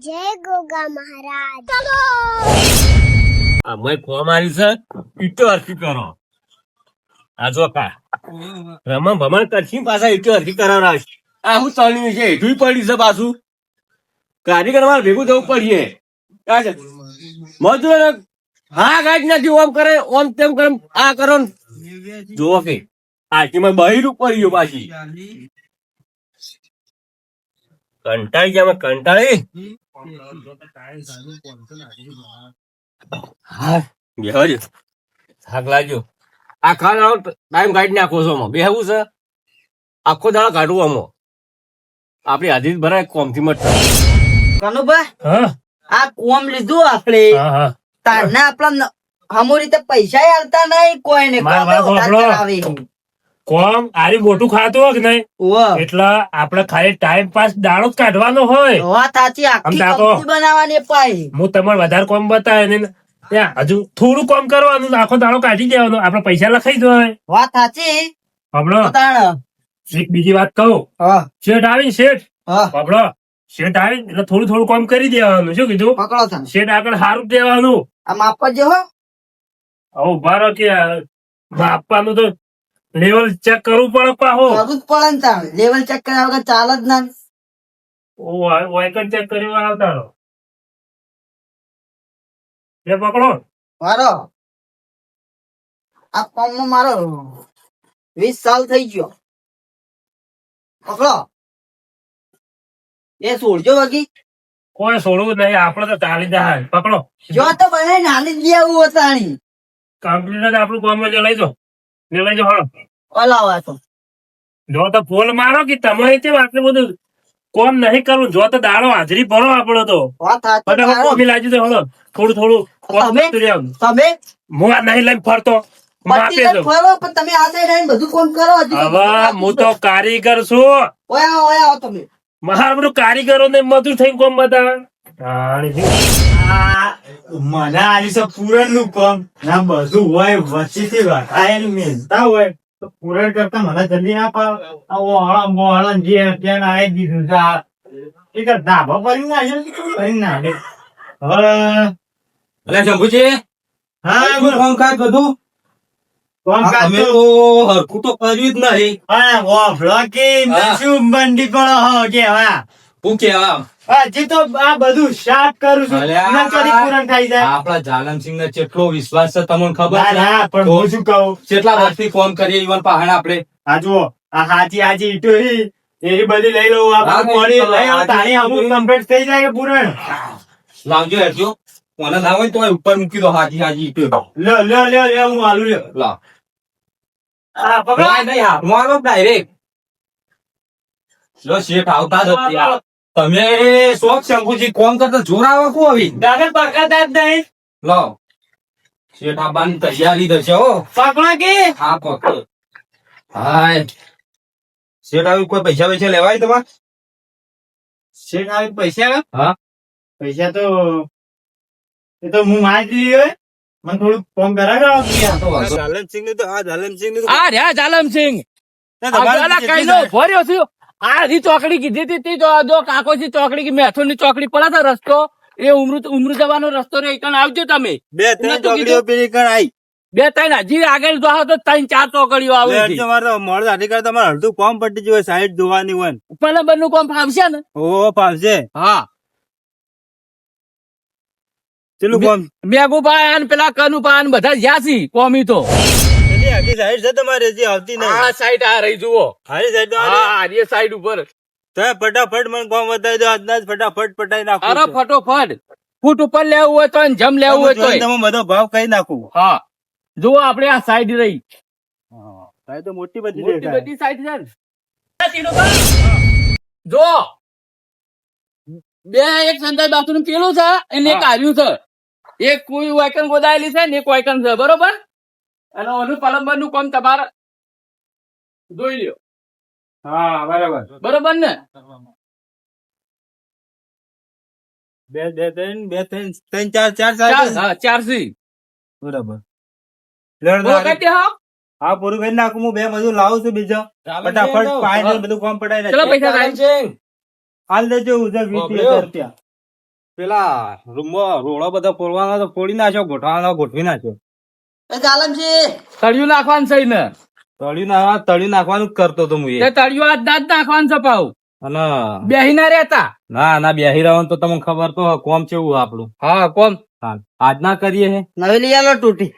જય ગોગા મહારાજ. ચલો અમે કોમારી છે ઈટો હરખી કરો. આ જો કા રમણ ભમણ કરશી પાછા ઈટો હરખી કરાવરાશ. આ હું તળ્યું છે હેઠું પડી છે પાછું. કારીગર મારે ભેગું જવું પડીએ. આ છે મજૂર હા કાંઈ નથી ઓમ કરે ઓમ તેમ કરે આ કરો ને. જુઓ કે આટીમાં બહિરું પડ્યું પાછી. કંટાળી ગયા અમે કંટાળી. હા બેહજો થાક લાગ્યો. આ ખાવાનો ટાઈમ કાઢી નાખો છો આમાં બેહવું છે આખો દાડો કાઢવું આમાં આપડી હાજરી ભરાય કોમથી મત. કનુભાઈ હા આ કોમ લીધું આપડે હા હા તારને આપડા હમો રીતે પૈસા આલતા નહીં કોઈ ને મારા બાપ કોમ આરી મોટું ખાતું હોય કે નહીં એટલે આપડે ખાલી ટાઈમ પાસ દાડો જ કાઢવાનો હોય. વાત સાચી આખી સમજા તો. કંપની બનાવવાની પાઈ હું તમારે વધારે કોમ બતાવે ને ત્યાં હજુ થોડું કોમ કરવાનું આખો દાડો કાઢી દેવાનો આપડે પૈસા લખાઈ દેવાય. વાત સાચી હમણો તાણ એક બીજી વાત કહું. હા શેઠ આવી શેઠ હા હમણો શેઠ આવી એટલે થોડું થોડું કામ કરી દેવાનું. શું કીધું પકડો તાણ શેઠ આગળ સારું દેવાનું. આ માપ જો હો હવે ઉભા રહો કે આપવાનું તો લેવલ ચેક કરવું પડે પાહો. કરવું જ પડે ને તાણ લેવલ ચેક કર્યા વગર ચાલે જ ના વાયકર ચેક કરી આવતા રહો. એ પકડો. મારો આ કોમમાં મારો 20 સાલ થઈ ગયો. પકડો એ છોડજો બાકી કોઈ છોડવું નહીં આપડે તો ચાલી જાય. પકડો જો તો બને નાની જ લેવું હતાણી કમ્પ્લીટ આપણું કામ લઈ જાઓ લઈ જાઓ હળો. ઓલાવા તો જો તો ફોન મારો કે તમારે તે આટલું બધું કોમ નહીં કરવું. જો તો દાડો હાજરી ભરો આપડો તો વાત સાચી ફટાફટ તારો. કોમી લાગી દો હળો. થોડું થોડું કોમ તમે? કરતું રહેવાનું. તમે હું આ નહીં લઈને ફરતો માપે પચીસ દઉં. ફરો પણ તમે આ સાઈડ આવીને બધું કોમ કરો હજુ હવે હું તો કારીગર છું. ઓયા આવો તમે મારા બધું કારીગરો ને મજૂર થઈને કોમ બતાવે. મને આજે તો પૂરણ નું કામ ના બધું હોય વચ્ચેથી વટાયેલું મેલતા હોય તો પૂરણ કરતા મને જલ્દી ના પાવ. મોહળા જે ત્યાં આવી દીધું છે આ એક ધાબા કરી નાખે કરી નાખે. હવે અલે શંભુજી હા બોલ. કામકાજ બધું કામકાજ અમે તો તો હરખું તો કર્યું જ નહીં. હા વાફલો કે હા. શું બંડી પડો હો કે હા શું કેવા હજી તો આ બધું શાક કરું છું અલ્યા. ના ચોરી પૂરણ થઈ જાય. આપડા જાલમસિંહ ને કેટલો વિશ્વાસ છે તમને ખબર ના છે? ના પણ હું શું કહું કેટલા વર્ષથી ફોન કરીએ ઈવન પહાડ આપડે આ જુઓ આ હાજી હાજી ઈટો એ બધી લઈ લઉં હા, આપણે મોડી લઈ લઈ લો. આવો તાણી અમુક કમ્પ્લીટ થઈ જાય કે પૂરણ લાવજો હેરજો મને ના હોય તો ઉપર મૂકી દો હાજી હાજી ઈટો. લ્યો લ્યો લ્યો લ્યો હું આલુ લ્યો લાવ આ પકડો નહીં હાથમાં આલો ડાયરેક્ટ. લો શેઠ આવતા જ હતા. તમે શોખ શંભુજી કોમ કરતા જોર આવો કો આવી દાદા પકડતા જ નહીં લો શેઠ આબાની તૈયારી થશે હો. પકડો કે હા પકડ હાય શેઠ આવી કોઈ પૈસા પૈસા લેવાય તમારે? શેઠ આવી પૈસા હા પૈસા તો એ તો હું મારી દીધી હોય મને થોડું ફોન કરાવો જાલમસિંહ નું તો આ જાલમસિંહ નું આ રહ્યા જાલમસિંહ આ કઈ નો ભર્યો થયો આ રી ચોકડી કીધી હતી તી તો જો કાકોજી ચોકડી કે મેથોન ની ચોકડી પડે છે રસ્તો એ ઉમરુ જવાનો રસ્તો રે એકણ આવજો તમે બે ત્રણ ચોકડીઓ પેલી કણ આવી બે ત્રણ હજી આગળ જો તો ત્રણ ચાર ચોકડીઓ આવે છે તમારે મોડ અધિકાર તમારે અડધું કોમ પટી જોઈએ સાઈડ જોવાની હોય પણ બંને કોમ ફાવશે ને ઓ પાવશે હા ચેલું કોમ મેઘુભાઈ અને પેલા કનુભા ને બધા જ્યાંસી કોમી તો એની આખી સાઈડ છે તમારે હજી આવતી નહીં આ સાઈડ આ રહી જુઓ હારી સાઈડ હા એ સાઈડ ઉપર તમે ફટાફટ મને કોમ બતાવી દો આજના જ ફટાફટ પટાઈ નાખું અરે ફટોફટ ફૂટ ઉપર લેવું હોય તો જમ લેવું હોય તો તમે બધો ભાવ કહી નાખું હા જુઓ આપણે આ સાઈડ રહી સાઈડ તો મોટી બધી મોટી દેખાય. બધી સાઈડ છે જો બે એક સંતાઈ બાથરૂમ પેલું છે અને એક આવ્યું છે એક કોઈ વાયકન ગોદાયેલી છે ને એક વાયકન છે બરોબર અને ઓનું પ્લમ્બર નું કામ તમારે જોઈ લ્યો હા બરાબર બરોબર ને બે ત્રણ ચાર ચાર સાઈડ હા 4C બરાબર વખતે હા હા પૂરું કરી નાખું હું બે મજૂર લાવું છું બીજો ફટાફટ પાણી બધું કોમ પડાઈ ચલો પૈસા થાય હાલ દેજો ઉધર 20,000 રૂપિયા પેલા રૂમમાં રોડો બધો ફોડવાનો તો ફોડી નાખ્યો, ગોઠવાનો ગોઠવી નાખ્યો. એ જાલમજી તળિયું નાખવાનું છે ને તળિયું નાખવાનું જ કરતો તો હું તે તળિયું આજ દાદ નાખવાનું છે પાછું. અને બેહી ના રહેતા. ના બેહી રહેવાનું તો તમને ખબર તો કોમ કેવું આપણું. હા કોમ આજ ના કરીએ હે. નવી લઈ આલો તૂટી.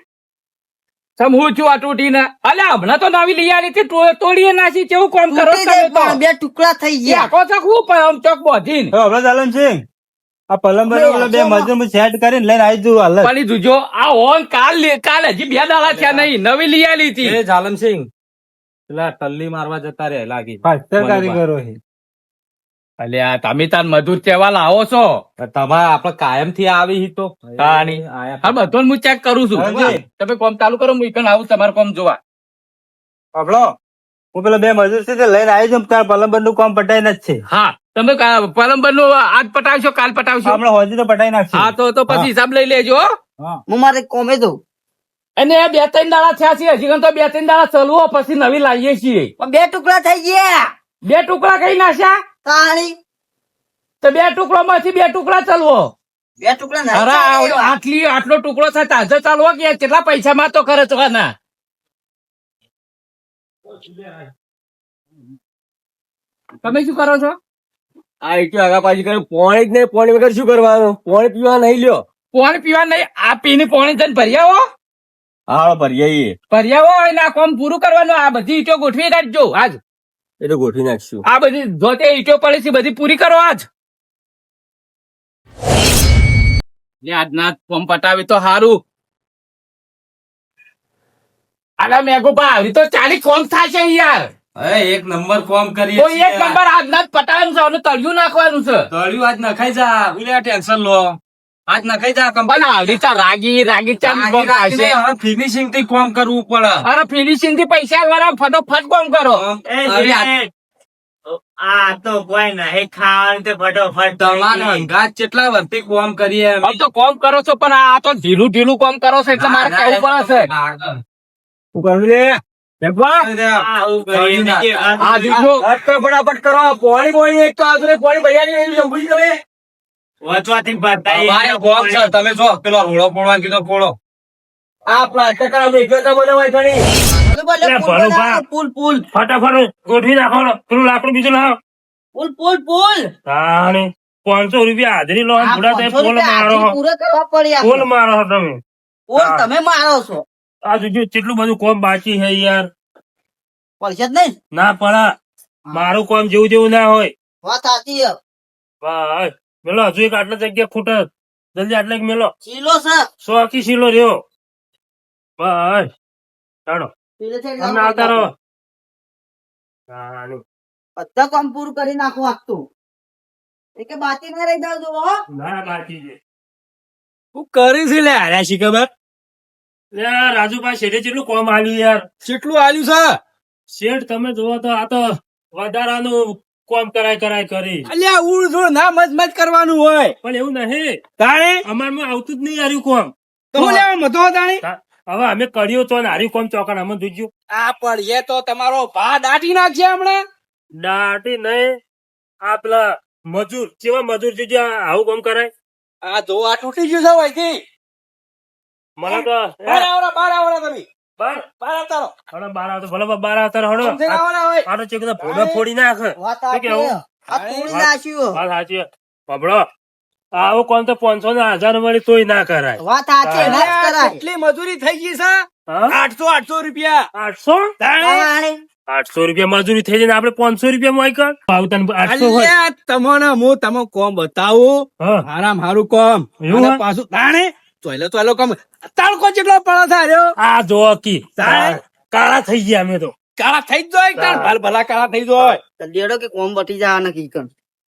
સમ હું છું આ તૂટી ને અલ્યા હમણાં તો નવી લઈ આવી હતી તોડીએ નાખી કેવું કોમ કરો તૂટી તમે ગઈ તો પણ બે ટુકડા થઈ ગયા. આખો ચોક હું પણ આમ ચોક બોધીને હવે ચાલન છે આ પલંબર બે મજૂર સેટ કરીને લઈને આવી જવું હાલ. પાણી જોજો આ ઓન કાલ હજી 2 દાડા થયા નહીં નવી લઈ આવી હતી. એ જાલમસિંહ પેલા ટલ્લી મારવા જતા રે લાગી કારીગરો છે. અલ્યા તમે તાર મજૂર કેવા લાવો છો તમારે આપડે કાયમ થી આવી તો તાણી. હા બધો હું ચેક કરું છું. હાજી. તમે કોમ ચાલુ કરો હું ઈકન આવું તમારે કોમ જોવા. આપણો હું પેલા બે મજૂર છે લઈને આવી જાઉં તાર પલંબર નું કામ પટાઈ જ છે. હા તમે પલંબર નું આજ પટાવશો કાલ પટાવશો. આપડે હોજી તો પટાઈ નાખશે. હા તો પછી હિસાબ લઈ લેજો હો. હું મારે કોમે દઉં. અને 2-3 દાડા થયા છે હજી કન તો 2-3 દાડા ચલવો પછી નવી લાવીએ છીએ. પણ બે ટુકડા થઈ ગયા. 2 ટુકડા કઈ નાખ્યા તાણી તો 2 ટુકડા માંથી 2 ટુકડા ચલવો. બે ટુકડા નહીં અરે ચાલે. આટલો ટુકડો થાય તાજો ચાલવો કે કેટલા પૈસા માં તો ખર્ચવાના. તમે શું કરો છો? આ ઈટો આગા પાછી કરે પોણી જ નહીં, પોણી વગર શું કરવાનું? પોણી પીવા નહીં લ્યો. પાણી પીવા નહીં આ પીને પાણી જઈને ભરી આવો. હા ભરી આવીએ. ભરી આવો અને આ કામ પૂરું કરવાનું. આ બધી ઈટો ગોઠવી રાખજો આજ. એ તો ગોઠવી નાખશું. આ બધી જોતે ઈટો પડી છે બધી પૂરી કરો આજ. આજના ફોર્મ પટાવી તો સારું. આલા મેઘુભા આવી તો 40 ફોર્મ થશે યાર. એક નંબર કોમ કરીએ કોઈ એક નંબર આજના જ પટાવવાનું છે અને તળિયું નાખવાનું છે. તળિયું આજ નખાઈ જા ઉલ્યા ટેન્શન લો આજ નખાઈ જા પણ આવડી ચા રાગી ચા ફિનિશિંગ થી કોમ કરવું પડે. અરે ફિનિશિંગ થી પૈસા વાળા ફટોફટ કોમ કરો. આ તો કોઈ નહીં ખાવાનું તે ફટોફટ તમારો અંગાત કેટલા વર્ષથી કોમ કરીએ હવે તો કોમ કરો છો પણ આ તો ઢીલું કોમ કરો છો એટલે મારે કહેવું પડે છે. શું કરવું લે? આ દીકરો ફટાફટ કરો. પોણી એક તો આદરે પોણી ભૈયાની જંબુજી તમે. અમારે કોમ છે તમે જો પેલો રોડો પોડવા કીધો પોળો. આ પ્લાસ્ટર કરાવ એકલો બનાવાય ઘણી. બોલે પુલ બનાવો, પુલ ફટાફટ ગોઠવી નાખો પેલું લાકડું બીજું લાવો. પુલ. તાણી 500 રૂપિયા હાજરી લો આ બુડા તમે 500 પોલ રૂપિયા મારો હાજરી પૂરા કરવા પડે પોલ આપણે. મારો તમે પુલ તમે મારો છો. આ જોજો કેટલું બધું કોમ બાકી છે યાર. પડશે જ નહીં. ના પડા મારું કોમ જેવું ના હોય. વાત સાચી છે. ભાઈ મેલો હજુ એક આટલા જગ્યા ખૂટે જલ્દી આટલે એક મેલો ચીલો છે. 100 આખી સીલો રહ્યો ભાઈ ચાલો ચીલે છે તમને આવતા રહો. તાણી. બધા કામ પૂરું કરી નાખો આખતું. એ કે બાકી ના રહી જાવ જો હો. ના બાકી છે હું કરી છે લે હાર્યા શી ખબર. યાર રાજુભાઈ શેઠે કેટલું કોમ આવ્યું યાર. કેટલું આલ્યું છે? શેઠ તમે જોવો તો આ તો વધારાનું કોમ કરાય કરી અલ્યા ઉડ જોડ ના મજ કરવાનું હોય. પણ એવું નહીં તાણે અમારમાં આવતું જ નહીં હાર્યું કોમ. તો હું લેવા મતો તાણે. હવે અમે કર્યો તો ને હાર્યું કોમ ચોકણ અમે જોઈજો. આ પડીએ તો તમારો ભા દાટી નાખશે હમણાં. દાટી નહીં આ પેલા મજૂર કેવા મજૂર જોજો આવું કોમ કરાય. આ જો આ તૂટી ગયું છે વહીથી. મને તો બહાર આવરા તમે. બાર બહાર આવતા રહો. હડો બાર આવતો ભલે બાર આવતા રહો સમજીને આવવાના હોય. આનો ચેક ભોગા ફોડી નાખ. વાત શું સાચી કેવું? છે. આ તોડી નાખ્યું. વાત સાચી પબડો આવું કોમ તો 500 ને 1000 મળી તોય ના કરાય. વાત સાચી ના જ અલ્યા, કરાય. કેટલી મજૂરી થઈ ગઈ છે? હા? 800 રૂપિયા. 800 તાણે. 800 રૂપિયા મજૂરી થઈ જાય ને આપડે 500 રૂપિયા માં કર ભાવ તને 800 હોય. અલ્યા, તમને હું તમે કોમ બતાવું હા હારામ હારું કોમ. એવું અને હે? પાછું તાણે ચોયલો કોમ તડકો જેટલો પડે છે હાર્યો. આ જો કી તાણે. કાળા થઈ ગયા અમે તો. કાળા થઈ જ જાય તાણ. ભલ ભલા કાળા થઈ જાય. તો લેડો કે કોમ બટી જા ને કીકન.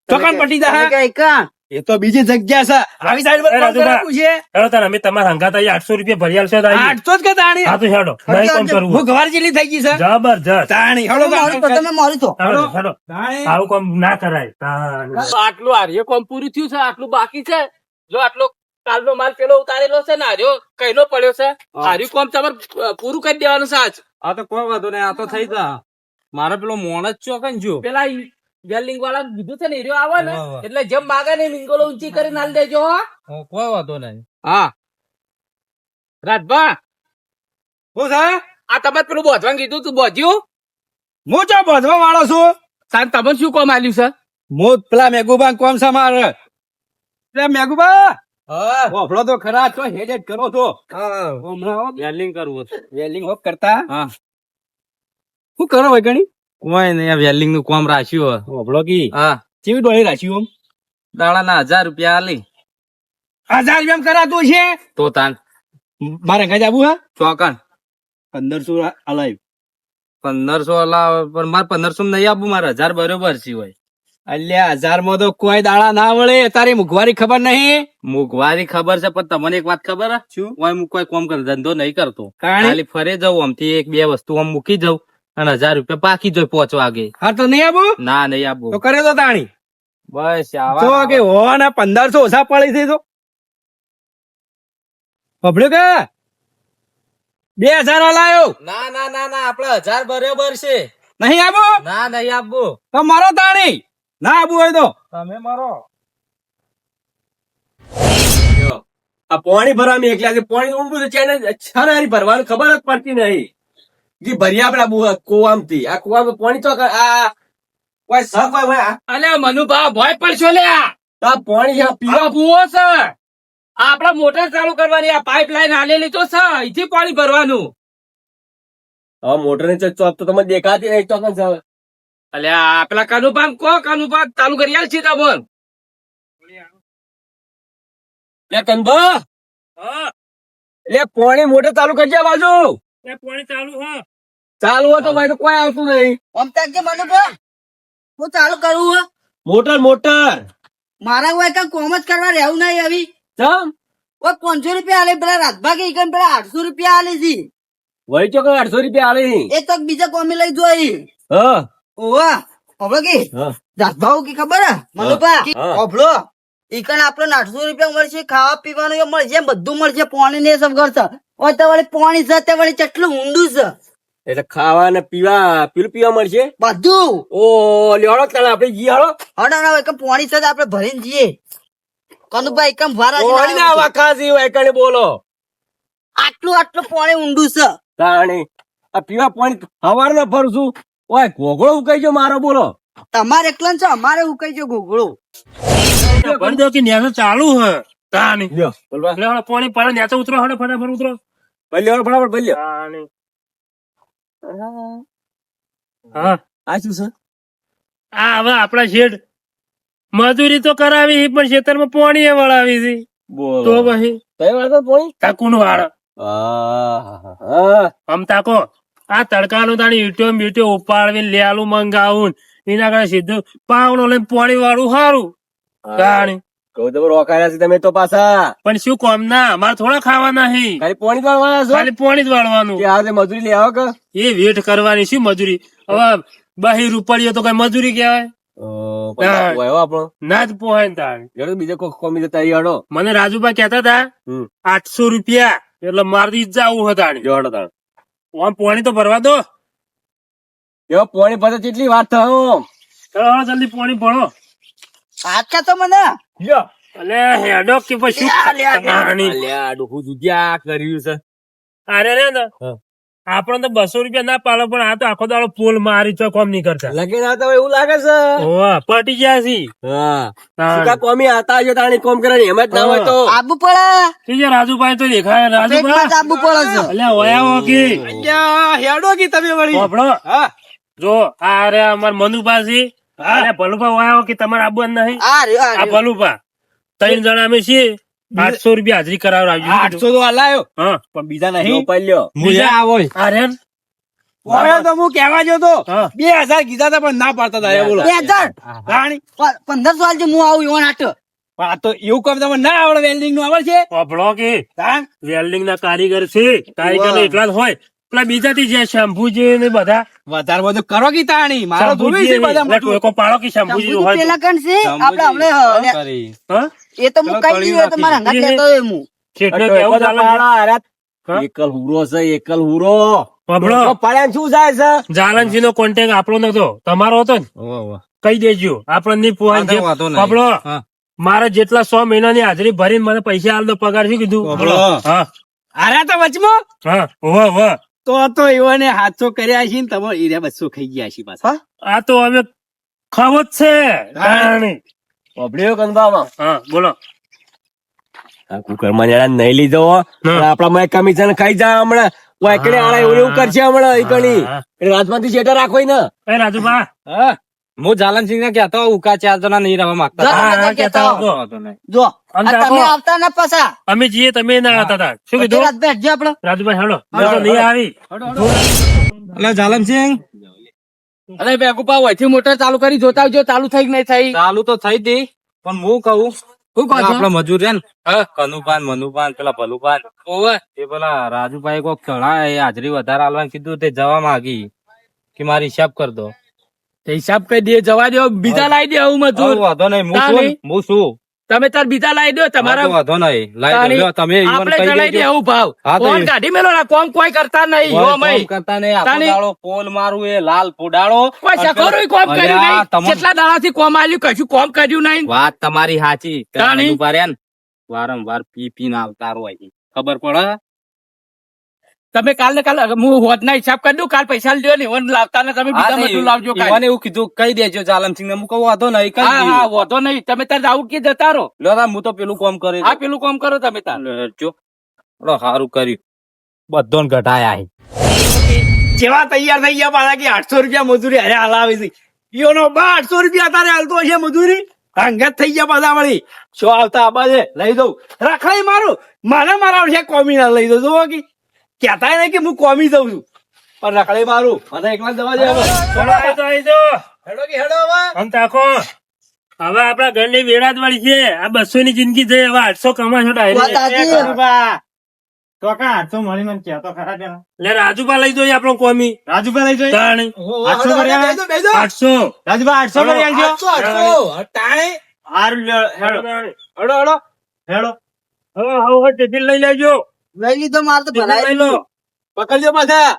ચોકન પટી જા. તમે કે કાં? એ તો બીજી જગ્યા છે. આવી સાઈડ પર એ કોમ રાજુભા. કરાવવું છે. હેડો તાર અમે તમારા હંગાત આવીએ 800 રૂપિયા ભરી આલશો તો આવીએ. 800 જ કે તાણી. હા તો હેડો નહીં કોમ કરવું હું ગવાર જેટલી થઈ ગઈ છે. જબરજસ્ત. તાણી તમે હળો મારું તો તમે મારું તો. હેડો હેડો તાણી. આવું કોમ ના કરાય. તાણી. આટલું આર્ય કોમ પૂરું થયું છે આટલું બાકી છે. જો આટલો કાલનો માલ પેલો ઉતારેલો છે ને આર્યો કઈનો પડ્યો છે આર્યું કોમ તમારે પૂરું કરી દેવાનું છે આજ. આ તો કોઈ વાંધો નહીં આ તો થઈ જા મારે પેલો મોણ જ ચોકન જો પેલા વેલ્ડિંગ વાળા કીધું છે ને હીરો આવે ને હા. એટલે જેમ માગે ને મિંગોલો ઊંચી કરીને હાલ દેજો હો. કોઈ વાંધો નહીં. હા રાજભા શું છે? આ તમે પેલું બોધવાનું કીધું તું બોધ્યું હું ચો બધવા વાળો છું. સાહેબ તમે શું કોમ આલ્યું છે હું પેલા મેઘુબા કોમ છે મારે. એટલે મેઘુબા ઓફળો તો ખરા છો હેડ હેડ કરો છો. હમણાં વેલ્ડિંગ કરવું હતું વેલ્ડિંગ હોક કરતા હા શું કરો ભાઈ ગણી? કોઈ નહીં આ વેલ્ડિંગ નું કોમ રાખ્યું ઓફળો કી હા કેવી ડોળી રાખ્યું? દાડાના 1000 રૂપિયા આલી 1000 રૂપિયા કરાતું છે. તો તાન મારે ઘરે આવું હા ચોકન 1500 અલાય. 1500 અલાવ પણ મારે 1500 નહીં આપવું મારે 1000 બરોબર છે હોય અલ્યા 1000 માં તો કોઈ દાડા ના વળે. તારી મોંઘવારી ખબર નહીં? મોંઘવારી ખબર છે પણ તમને એક વાત ખબર હે? શું? હું કોઈ કોમ કર ધંધો નહીં કરતો કારણે? ખાલી ફરે જાઉં આમથી એક બે વસ્તુ આમ મૂકી જાઉં અને 1000 રૂપિયા પાકી જાય 5 વાગે હા તો નહીં આવું ના નહીં આપવું તો કરે તો તાણી બસ તો આવા કે હો ને 1500 ઓછા પડી છે તો પબડ્યો કે 2000 હલાયો ના ના ના ના આપડે 1000 બરોબર છે નહીં આવો ના નહીં આપવું તો મારો તાણી ના આવું હોય તો તમે મારો આ પાણી ભરવા એકલા છે પાણી ઊંડું છે ને છાનારી ભરવાનું ખબર જ પડતી નહીં કે ભરી આપડા કુવામથી આ કુવામાં પાણી તો આ કોઈ સક હોય અલ્યા મનુભા ભય પડશો લે આ પાણી છે પીવા ભૂવો છે આપડે મોટર ચાલુ કરવાની આ પાઇપલાઈન હાલેલી તો છે અહીંથી પાણી ભરવાનું હવે મોટર ની ચોપ તો તમને દેખાતી નહીં ચોકન છે અલ્યા પેલા કાનુભા કો કાનુભા ચાલુ કરી આલ છે તમન લે કનભા લે પાણી મોટર ચાલુ કરજે આ બાજુ પાણી ચાલુ હા ચાલુ હોય તો ભાઈ તો કોઈ આવતું નહીં આમ તાક જે મનુભા હું ચાલુ કરું હો મોટર મોટર મારા હોય કઈ કોમ જ કરવા રહેવું નહીં આવી ચમ ઓ 500 રૂપિયા આલે પેલા રાજભા કે ઈકન પેલા 800 રૂપિયા આલે છે વળી ચોકન 800 રૂપિયા આલી એ તો બીજા કોમે લઈ જોઈ હા ઓવા હવે કે હા રાજભાવ કે ખબર હે મનુભા હા. ઓભળો ઈકન આપણે 800 રૂપિયા મળશે ખાવા પીવાનું એ મળશે બધું મળશે પાણી ને સબ કરશે ઓ તો વળી પાણી છે તે વળી કેટલું ઊંડું છે એટલે ખાવા ને પીવા પેલું પીવા મળશે બધું ઓ લેવડો તાણે આપણે જી હાલો હડા એકમ પાણી છે આપણે ભરીને જઈએ કનુભાઈ એકમ ભારા પાણી ના વાખા જી હોય કણે બોલો આટલું આટલું પાણી ઊંડું છે તાણી આ પીવા પાણી હવાર ના ફરું છું ઓય ઘોઘળો ઉકાઈ ગયો મારો બોલો તમારે એકલા છે અમારે ઉકાઈ ગયો ઘોઘળો બંધ કે ન્યાસો ચાલુ હે તાની લ્યો બોલવા એટલે હવે પાણી પડે ન્યાસો ઉતરો હડે ફટાફટ ઉતરો ભલ્યો ફટાફટ ભલ્યો તાની હા આ શું છે આ હવે આપડા શેઠ મજૂરી તો કરાવી પણ ખેતરમાં પાણી એ વળાવી છે બોલો તો પછી કઈ વાત પાણી તાકુન વાળ હા આમ તાકો આ તડકાનું તાણી ઈટો મીટો ઉપાડવીને લેલું મંગાવું એના કારણે સીધું પાવડો લઈને પાણી વાળું સારું તાણી કહું તો રોકાયા છે તમે તો પાછા પણ શું કોમ ના અમારે થોડા ખાવા નહીં ખાલી પાણી વાળવાના છો ખાલી પાણી જ વાળવાનું કે આજે મજૂરી લે આવો કે એ વેઠ કરવાની શું મજૂરી હવે 2 રૂપિયા તો કઈ મજૂરી કહેવાય આપણો ના જ પોહાય ને તાણ જોડે બીજો કોઈ કોમી જતા યાડો મને રાજુભા કેતા હતા 800 રૂપિયા એટલે મારી જવું હતા જોડો તાણ આમ પાણી તો ભરવા દો એવો પાણી પછી કેટલી વાત થયો ચલો હવે જલ્દી પાણી ભરો આટલા તો મને અલે હેડો કે પછી તાણી. અલ્યા ડોકું જુજ્યા કર્યું છે અરે રે ને હા. આપણે તો 200 રૂપિયા ના પાડો પણ આ તો આખો દાડો પોલ મારી તો કોમ નહીં કરતા લગીન આવતા હોય એવું લાગે છે ઓવા પટી ગયા છી હા તાણ. સુકા કોમી આતા જો તાણી કોમ કરે એમ જ ના હોય તો આબુ પડે શું છે રાજુભાઈ તો દેખાય રાજુભા પેટમાં જ આબુ પડે છે અલ્યા ઓયા ઓકી હેડો કી તમે વળી આપણો હા જો આ રે અમાર મનુભા છે અલ્યા ભલુભા ઓયા ઓકી તમારે આબુ નહીં આ રહ્યો આ આ રહ્યો. ભલુભા 3 જણા અમે છીએ 800 રૂપિયા હાજરી કરાવડાવજો 800 તો હલાયો હા પણ બીજા જો નહીં પલ્યો મુજે આવો આ રે ઓય તો હું કહેવા જો તો હા 2000 કીધા હતા પણ ના પાડતા હતા બોલો 2000 રાણી 1500 આલજે હું આવું ઈવન હાટ પણ આ તો એવું કામ તમને ના આવડે વેલ્ડિંગ નું આવડે છે ઓભળો કે તાણ વેલ્ડિંગ ના કારીગર છે કારીગર એટલા જ હોય પેલા બીજા થી જે શંભુજી ને બધા વધારે બધું કરો કી તાણી મારો થોડું છે બધા મોટું. કોઈ પાડો કે શંભુજી નું હોય તો. પેલા કણ છે આપણે હમણે હા, કરી. હા એ તો હું કઈ દીધું તો મારા હંગાત લેતો હોય હું શેઠને કેવું ચાલે છે? એકલ હુરો છે એકલ હુરો પબડો પડ્યા શું જાય છે જાલનજી નો કોન્ટેક્ટ આપણો નતો, તમારો હતો ને? કહી દેજો આપણને નહીં પોહાય છે. પબડો મારે જેટલા 100 મહિનાની હાજરી ભરીને મને પૈસા આલ દો, પગાર શું કીધું? હા આરા તો વચમાં હા વાહ તો એવાને હાથો કર્યા છે ને તમે ઈરા 200 ખાઈ ગયા છે પાછા. આ તો અમે ખાવો જ છે તાણી. પબડ્યો કંદામાં હા બોલો. આ કુકર માં નહીં લીધો પણ આપડા માં કમિશન ખાઈ જાય હમણાં વાયકડે આળા એવું એવું કરશે હમણાં ઈ કણી એટલે રાજમાંથી શેટર રાખો ને એ રાજુભા હું જાલનસિંહ ને કહેતો ઉકા 4 જણા નહીં રહેવા માંગતા. જો તમે તો કહેતા હો. જો અને આ તમે આવતા ના પાછા અમે જઈએ તમે ના આવતા હતા. શું કીધું રાત બેઠજો આપડે. રાજુભાઈ? હેડો મેં તો નહીં આવી. એટલે જાલનસિંહ અરે બેગુપા હોયથી મોટર ચાલુ કરી જોતા આવજો ચાલુ થઈ કે નહીં થઈ. ચાલુ તો થઈ હતી પણ હું કહું શું કહો આપડે મજૂર છે ને કનુપાન મનુપાન પેલા ભલુપાન એ પેલા રાજુભાઈ કોક ચડા હાજરી વધારે આલવાનું કીધું તે જવા માંગી કે મારી હિસાબ કર દો. હિસાબ કરી દે જવા દો બીજા લાવી દે હું મજૂર. વાંધો નહીં હું શું તમે તાર બીજા લાવી દો તમારા વાંધો નહીં લાવી દો તમે આપણે ચડાઈ દે એવું ભાવ કોણ કાઢી મેલો ના કોમ કોઈ કરતા નહીં કોમ કરતા નહીં આપણો દાડો પોલ મારું એ લાલ ફોડાળો કોઈ સકોરું કોમ કર્યું નહીં કેટલા દાડાથી કોમ આલ્યું કશું કોમ કર્યું નહીં. વાત તમારી સાચી વારંવાર પી પી ના આવતારો હોય ખબર પડે. તમે કાલ હું હોત ના હિસાબ કરી દઉં કાલ પૈસા લ્યો ને એવન લાવતા ને તમે બીજા બધું લાવજો. એવું કીધું કહી દેજો જાલમસિંહ ને હું કહું વાંધો નહીં. હા વાંધો નહીં તમે તાર આવું કે જતા રહો. લો હું તો પેલું કામ કરે. હા પેલું કામ કરો તમે તાર જો સારું કર્યું બધો ઘટાયા જેવા તૈયાર થઈ ગયા પાછા કે 800 રૂપિયા મજૂરી અરે હલાવી હતી ઈઓનો 800 રૂપિયા તારે હાલતો હશે મજૂરી અંગત થઈ ગયા પાછા વળી શું આવતા આબા છે લઈ દઉં રખાઈ મારું મને મારા કોમી ના લઈ દઉં જો કે કહેતા નહીં કે હું કોમી જઉં છું પણ રખડે મારું મને એકલા જવા દે હવે. હેડો કે હેડો હવે આમ તાકો હવે આપડા ઘરની વેરાત વાળી છે આ 200 ની જિંદગી છે હવે 800 કમાશો વાત ડાયરેક્ટ. સાચી. તો કા 800 મળી મને કહેતો ખરા પેલા. લે રાજુભા લઈ જોઈએ આપણો કોમી રાજુભાઈ લઈ જોઈ તાણી 800 કરી આવે. 800 રાજુભાઈ 800 કરી આવજો. 800 ટાણે હારું લ્યો, હેડો હેડો હેડો હેડો. હવે ટિફિન લઈ લેજો. લઈ લીધો મારે તો ભરાય લઈ લો પકડજો પાછા.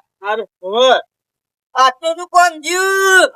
આટલું શું કોમ જ્યું